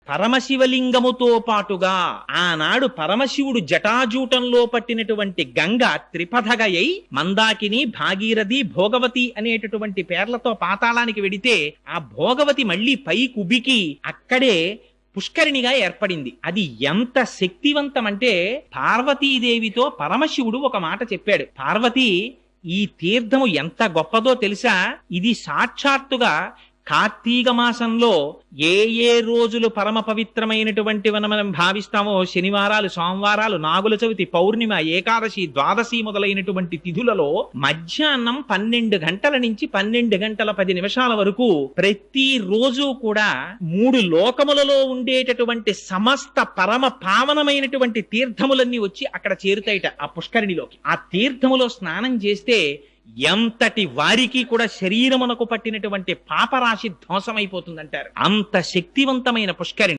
పరమశివలింగముతో పాటుగా ఆనాడు పరమశివుడు జటాజూటంలో పట్టినటువంటి గంగ త్రిపథగయై మందాకిని, భాగీరథి, భోగవతి అనేటటువంటి పేర్లతో పాతాళానికి వెడితే ఆ భోగవతి మళ్ళీ పైకుబికి అక్కడే పుష్కరిణిగా ఏర్పడింది. అది ఎంత శక్తివంతమంటే పార్వతీదేవితో పరమశివుడు ఒక మాట చెప్పాడు. పార్వతి, ఈ తీర్థము ఎంత గొప్పదో తెలుసా? ఇది సాక్షాత్తుగా కార్తీక మాసంలో ఏ ఏ రోజులు పరమ పవిత్రమైనటువంటి మనం భావిస్తామో, శనివారాలు, సోమవారాలు, నాగుల చవితి, పౌర్ణిమ, ఏకాదశి, ద్వాదశి మొదలైనటువంటి తిథులలో మధ్యాహ్నం 12 గంటల నుంచి 12 గంటల 10 నిమిషాల వరకు ప్రతి రోజు కూడా 3 లోకములలో ఉండేటటువంటి సమస్త పరమ పావనమైనటువంటి తీర్థములన్నీ వచ్చి అక్కడ చేరుతాయిట ఆ పుష్కరిణిలోకి. ఆ తీర్థములో స్నానం చేస్తే ఎంతటి వారికి కూడా శరీరమునకు పట్టినటువంటి పాపరాశి ధ్వంసమైపోతుందంటారు. అంత శక్తివంతమైన పుష్కరిణి.